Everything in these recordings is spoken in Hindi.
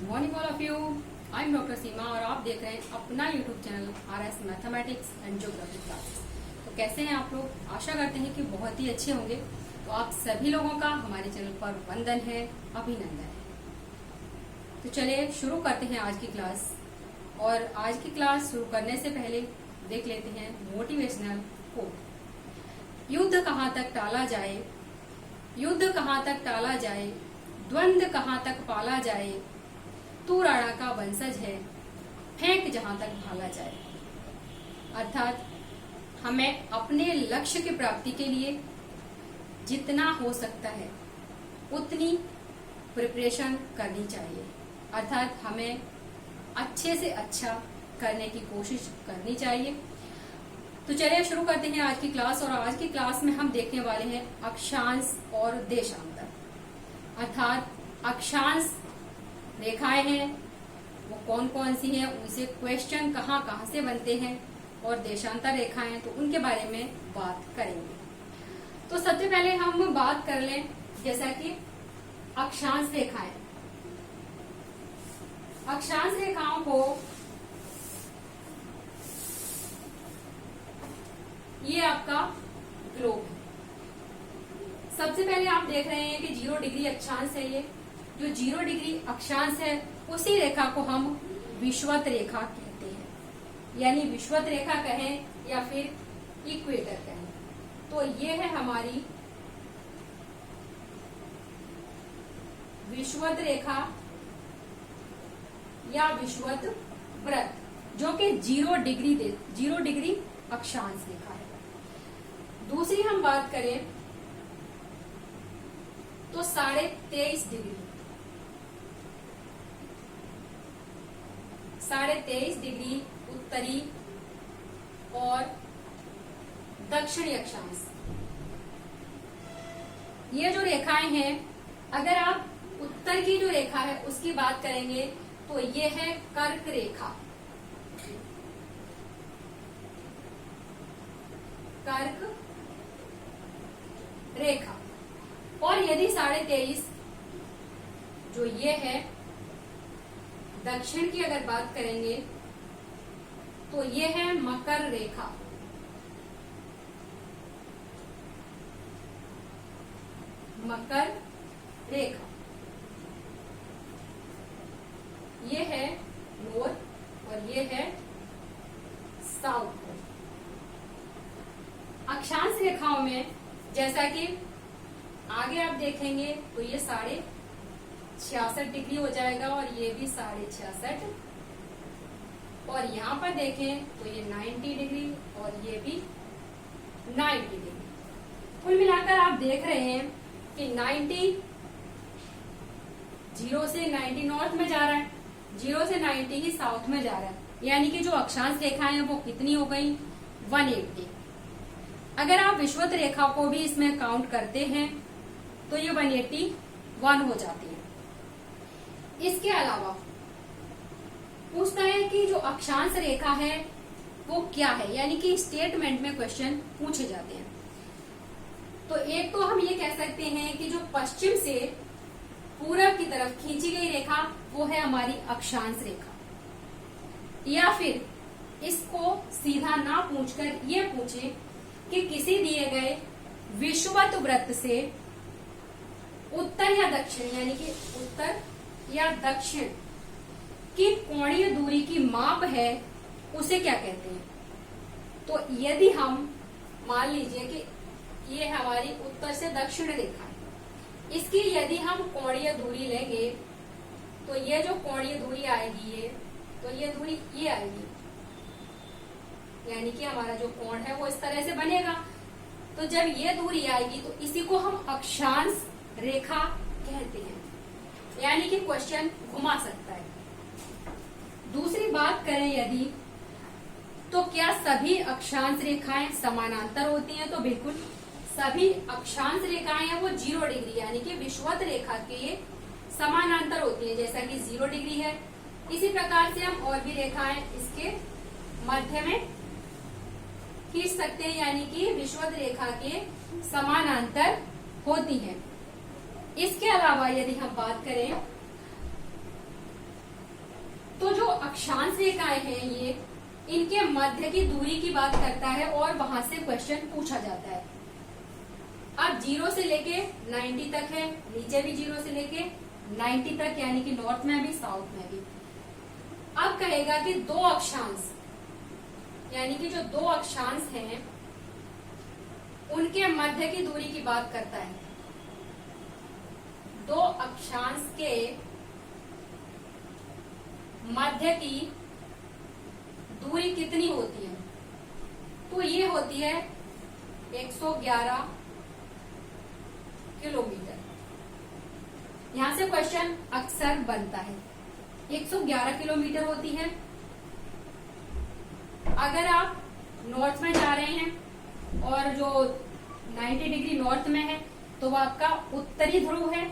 Morning all of you. I am doctor Seema और आप देख रहे हैं अपना YouTube channel RS mathematics and geography classes. तो कैसे हैं आप लोग? आशा करते हैं कि बहुत ही अच्छे होंगे। तो आप सभी लोगों का हमारे चैनल पर वंदन है, अभिनंदन है। तो चलिए शुरू करते हैं आज की क्लास। और आज की क्लास शुरू करने से पहले देख लेते हैं मोटिवेशनल कोट। युद्ध कहाँ तक टाला जाए, युद्ध कहाँ तक टाला जाए, द्वंद्व कहाँ तक पाला जाए, तू राणा का वंशज है, फेंक जहां तक भाला जाए। अर्थात हमें अपने लक्ष्य की प्राप्ति के लिए जितना हो सकता है उतनी प्रिपरेशन करनी चाहिए। अर्थात हमें अच्छे से अच्छा करने की कोशिश करनी चाहिए। तो चलिए शुरू करते हैं आज की क्लास। और आज की क्लास में हम देखने वाले हैं अक्षांश और देशांतर। अर्थात अक्षांश रेखाएं हैं वो कौन कौन सी हैं, उनसे क्वेश्चन कहाँ कहाँ से बनते हैं, और देशांतर रेखाएं तो उनके बारे में बात करेंगे। तो सबसे पहले हम बात कर लें जैसा कि अक्षांश रेखाएं। अक्षांश रेखाओं को ये आपका ग्लोब है। सबसे पहले आप देख रहे हैं कि 0 डिग्री अक्षांश है। ये जो 0 डिग्री अक्षांश है उसी रेखा को हम विषुवत रेखा कहते हैं, यानी विषुवत रेखा कहें या फिर इक्वेटर कहें। तो ये है हमारी विषुवत रेखा या विषुवत वृत्त, जो कि 0 डिग्री अक्षांश रेखा है। दूसरी हम बात करें तो 23.5 डिग्री, 23.5 डिग्री उत्तरी और दक्षिणी अक्षांश। ये जो रेखाएं हैं, अगर आप उत्तर की जो रेखा है उसकी बात करेंगे तो ये है कर्क रेखा। कर्क रेखा। और यदि 23.5 जो ये है दक्षिण की अगर बात करेंगे तो ये है मकर रेखा। मकर रेखा ये है नॉर्थ और ये है साउथ। अक्षांश रेखाओं में जैसा कि आगे आप देखेंगे तो ये 66.5 डिग्री हो जाएगा और ये भी 66.5, और यहाँ पर देखें तो ये 90 डिग्री और ये भी 90 डिग्री। कुल मिलाकर आप देख रहे हैं कि 90 0 से 90 नॉर्थ में जा रहा है, 0 से 90 ही साउथ में जा रहा है। यानी कि जो अक्षांश रेखाएं हैं वो कितनी हो गई? 180। अगर आप विषुवत रेखा को भी इसमें काउंट करते हैं तो ये 181 हो जाती है। इसके अलावा पूछता है कि जो अक्षांश रेखा है वो क्या है, यानी कि स्टेटमेंट में क्वेश्चन पूछे जाते हैं। तो एक तो हम ये कह सकते हैं कि जो पश्चिम से पूरब की तरफ खींची गई रेखा वो है हमारी अक्षांश रेखा, या फिर इसको सीधा ना पूछकर ये पूछे कि किसी दिए गए विषुवत वृत्त से उत्तर या दक्षिण, यानी कि उत्तर या दक्षिण की कोणीय दूरी की माप है उसे क्या कहते हैं। तो यदि हम मान लीजिए कि ये हमारी उत्तर से दक्षिण रेखा है, इसकी यदि हम कोणीय दूरी लेंगे तो ये जो कोणीय दूरी आएगी ये, तो ये दूरी ये आएगी, यानी कि हमारा जो कोण है वो इस तरह से बनेगा। तो जब ये दूरी आएगी तो इसी को हम अक्षांश रेखा कहते हैं, यानी कि क्वेश्चन घुमा सकता है। दूसरी बात करें यदि, तो क्या सभी अक्षांश रेखाएं समानांतर होती हैं? तो बिल्कुल सभी अक्षांश रेखाएं हैं वो 0 डिग्री यानी कि विषुवत रेखा के समानांतर होती है। जैसा कि 0 डिग्री है, इसी प्रकार से हम और भी रेखाएं इसके मध्य में खींच सकते हैं, यानी कि विषुवत रेखा के समानांतर होती हैं। इसके अलावा यदि हम बात करें तो जो अक्षांश रेखाएं हैं ये इनके मध्य की दूरी की बात करता है और वहां से क्वेश्चन पूछा जाता है। अब 0 से लेके 90 तक है, नीचे भी 0 से लेके 90 तक, यानी कि नॉर्थ में भी साउथ में भी। अब कहेगा कि दो अक्षांश, यानी कि जो दो अक्षांश हैं उनके मध्य की दूरी की बात करता है। दो अक्षांश के मध्य की दूरी कितनी होती है? तो ये होती है 111 किलोमीटर। यहां से क्वेश्चन अक्सर बनता है। 111 किलोमीटर होती है। अगर आप नॉर्थ में जा रहे हैं और जो 90 डिग्री नॉर्थ में है तो वो आपका उत्तरी ध्रुव है।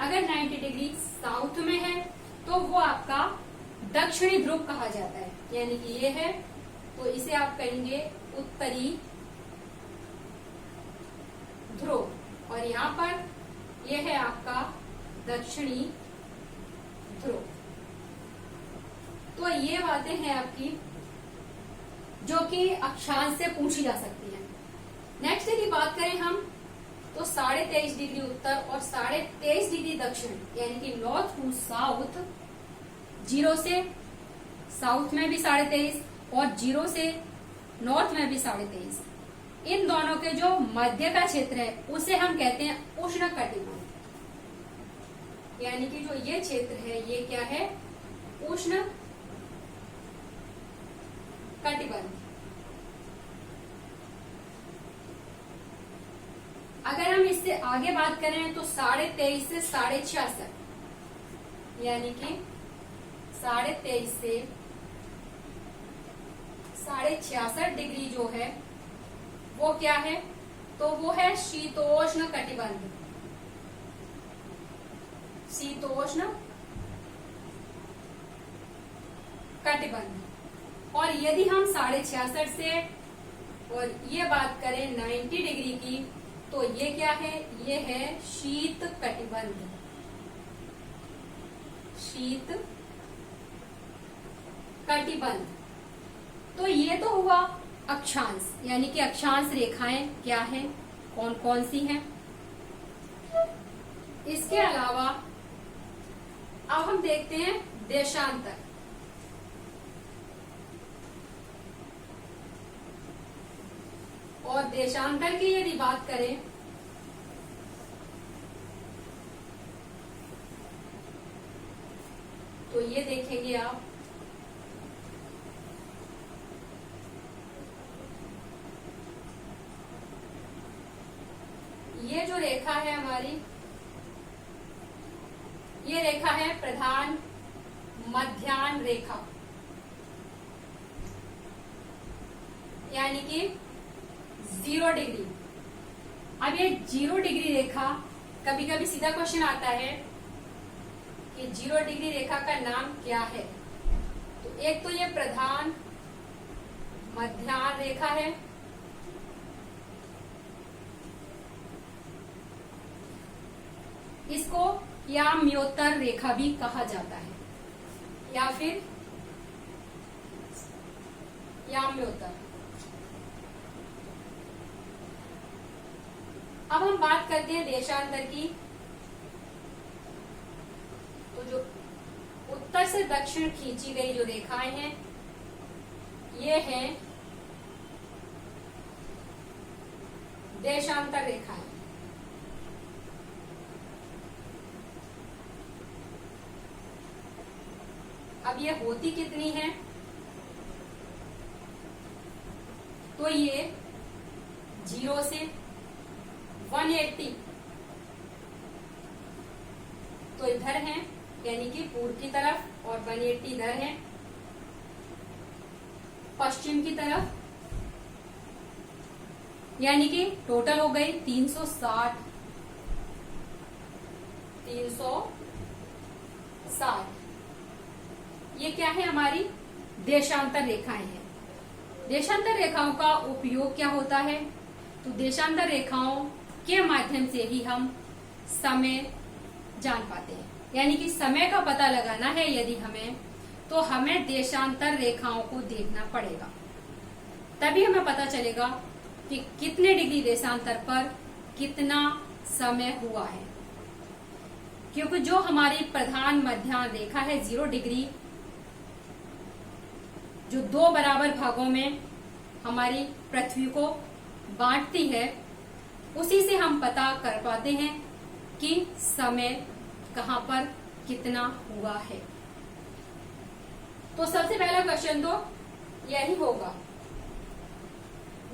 अगर 90 डिग्री साउथ में है तो वो आपका दक्षिणी ध्रुव कहा जाता है, यानी कि ये है तो इसे आप कहेंगे उत्तरी ध्रुव और यहाँ पर यह है आपका दक्षिणी ध्रुव। तो ये बातें हैं आपकी जो कि अक्षांश से पूछी जा सकती है। नेक्स्ट की बात करें हम तो 23.5 डिग्री उत्तर और 23.5 डिग्री दक्षिण, यानी कि नॉर्थ टू साउथ, 0 से साउथ में भी 23.5 और 0 से नॉर्थ में भी 23.5, इन दोनों के जो मध्य का क्षेत्र है उसे हम कहते हैं उष्ण कटिबंध। यानी कि जो ये क्षेत्र है ये क्या है? उष्ण कटिबंध। अगर हम इससे आगे बात करें तो 23.5 से 66, यानी कि 23.5 से 66 डिग्री जो है वो क्या है? तो वो है शीतोष्ण कटिबंध। शीतोष्ण कटिबंध। और यदि हम 66.5 से और ये बात करें 90 डिग्री की तो ये क्या है? ये है शीत कटिबंध। शीत कटिबंध। तो ये तो हुआ अक्षांश, यानी कि अक्षांश रेखाएं क्या है, कौन कौन सी हैं। इसके अलावा अब हम देखते हैं देशांतर। और देशांतर की यदि बात करें तो ये देखेंगे आप ये जो रेखा है हमारी, ये रेखा है प्रधान मध्याह्न रेखा, यानी कि 0 डिग्री। अब ये 0 डिग्री रेखा, कभी कभी सीधा क्वेश्चन आता है कि 0 डिग्री रेखा का नाम क्या है। तो एक तो ये प्रधान मध्याह्न रेखा है, इसको याम्योत्तर रेखा भी कहा जाता है या फिर याम्योत्तर। अब हम बात करते हैं देशांतर की। तो जो उत्तर से दक्षिण खींची गई जो रेखाएं हैं ये हैं देशांतर रेखाएं। अब ये होती कितनी है? तो ये 0 से 180 तो इधर है, यानी कि पूर्व की तरफ, और 180 इधर है पश्चिम की तरफ, यानी कि टोटल हो गई 360। ये क्या है? हमारी देशांतर रेखाएं हैं। देशांतर रेखाओं का उपयोग क्या होता है? तो देशांतर रेखाओं के माध्यम से ही हम समय जान पाते हैं, यानी कि समय का पता लगाना है यदि हमें, तो हमें देशांतर रेखाओं को देखना पड़ेगा, तभी हमें पता चलेगा कि कितने डिग्री देशांतर पर कितना समय हुआ है। क्योंकि जो हमारी प्रधान मध्याह्न रेखा है 0 डिग्री, जो 2 बराबर भागों में हमारी पृथ्वी को बांटती है, उसी से हम पता कर पाते हैं कि समय कहां पर कितना हुआ है। तो सबसे पहला क्वेश्चन तो यही होगा।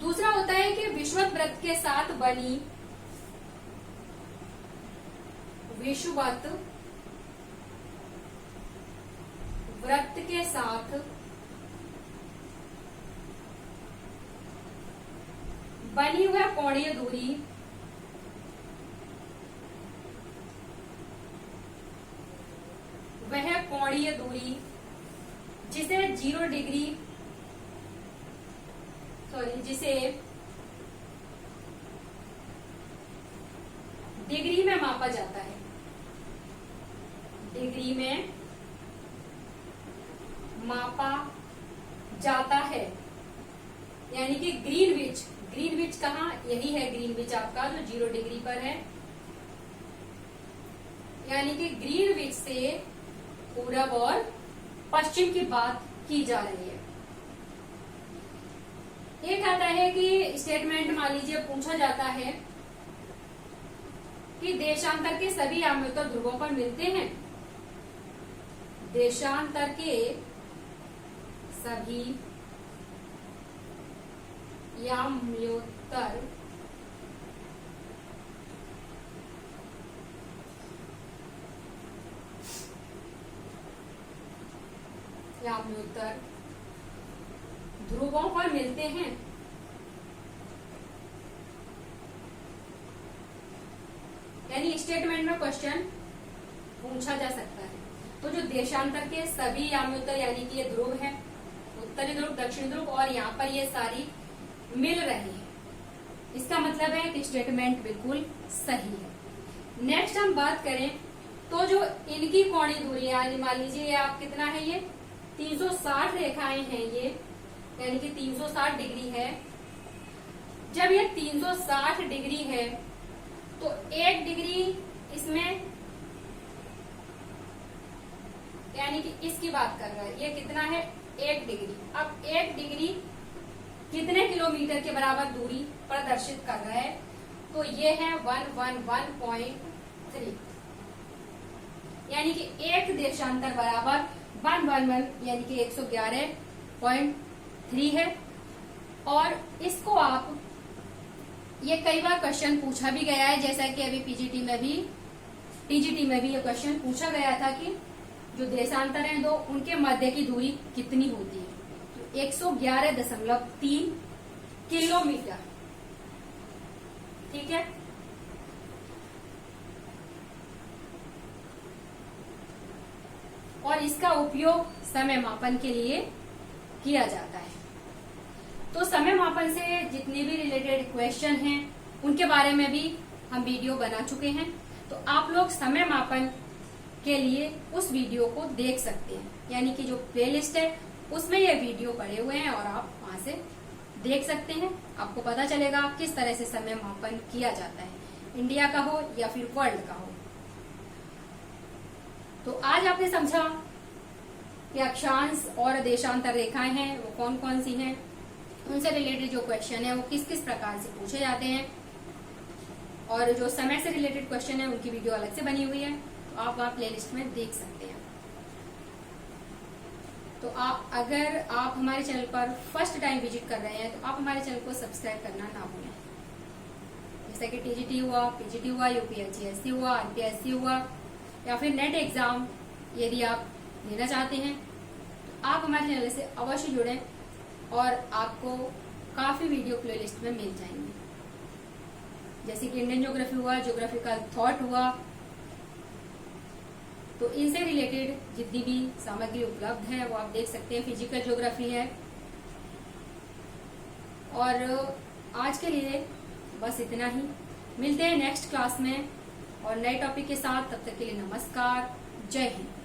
दूसरा होता है कि विषुवत वृत्त के साथ बनी विषुवत वृत्त के साथ बनी हुई कोणीय दूरी वह कोणीय दूरी जिसे 0 डिग्री जिसे डिग्री में मापा जाता है, डिग्री में मापा जाता है, यानी कि ग्रीनविच। ग्रीनविच कहाँ? यही है ग्रीनविच आपका, जो 0 डिग्री पर है। यानी कि ग्रीनविच से पूरब और पश्चिम की बात की जा रही है। एक आता है कि स्टेटमेंट मान लीजिए पूछा जाता है कि देशांतर के सभी याम्योत्तर ध्रुवों पर मिलते हैं। देशांतर के सभी याम्योत्तर ध्रुवों पर मिलते हैं। यानी स्टेटमेंट में क्वेश्चन पूछा जा सकता है। तो जो देशांतर के सभी याम्योत्तर यानी कि ये ध्रुव है, उत्तरी ध्रुव, दक्षिण ध्रुव, और यहाँ पर ये सारी मिल रही है, इसका मतलब है कि स्टेटमेंट बिल्कुल सही है। नेक्स्ट हम बात करें तो जो इनकी कोणीय दूरी, यानी मान लीजिए ये आप कितना है, ये 360 रेखाएं हैं ये, यानी कि 360 डिग्री है। जब ये 360 डिग्री है तो 1 डिग्री इसमें, यानी कि इसकी बात कर रहा है, ये कितना है 1 डिग्री। अब 1 डिग्री कितने किलोमीटर के बराबर दूरी प्रदर्शित कर रहा है? तो ये है 111.3, यानी कि एक देशांतर बराबर 111 यानी कि 111.3 है। और इसको आप, ये कई बार क्वेश्चन पूछा भी गया है, जैसा कि अभी टीजीटी में भी ये क्वेश्चन पूछा गया था कि जो देशांतर हैं दो, उनके मध्य की दूरी कितनी होती है? तो 111.3 किलोमीटर। ठीक है, और इसका उपयोग समय मापन के लिए किया जाता है। तो समय मापन से जितने भी रिलेटेड क्वेश्चन हैं उनके बारे में भी हम वीडियो बना चुके हैं, तो आप लोग समय मापन के लिए उस वीडियो को देख सकते हैं। यानी कि जो प्लेलिस्ट है उसमें ये वीडियो पड़े हुए हैं और आप वहां से देख सकते हैं। आपको पता चलेगा किस तरह से समय मापन किया जाता है, इंडिया का हो या फिर वर्ल्ड का हो। तो आज आपने समझा कि अक्षांश और देशांतर रेखाएं हैं वो कौन कौन सी हैं, उनसे रिलेटेड जो क्वेश्चन है वो किस किस प्रकार से पूछे जाते हैं, और जो समय से रिलेटेड क्वेश्चन है उनकी वीडियो अलग से बनी हुई है, तो आप वहाँ प्लेलिस्ट में देख सकते हैं। तो अगर आप हमारे चैनल पर फर्स्ट टाइम विजिट कर रहे हैं तो आप हमारे चैनल को सब्सक्राइब करना ना भूलें। जैसे कि टीजीटी हुआ, पीजीटी हुआ, यूपीएससी हुआ, आरपीएससी हुआ, या फिर नेट एग्जाम यदि आप लेना चाहते हैं तो आप हमारे चैनल से अवश्य जुड़ें और आपको काफी वीडियो प्लेलिस्ट में मिल जाएंगे। जैसे कि इंडियन ज्योग्राफी हुआ, ज्योग्राफिकल थॉट हुआ, तो इनसे रिलेटेड जितनी भी सामग्री उपलब्ध है वो आप देख सकते हैं। फिजिकल ज्योग्राफी है। और आज के लिए बस इतना ही, मिलते हैं नेक्स्ट क्लास में और नए टॉपिक के साथ। तब तक के लिए नमस्कार, जय हिंद।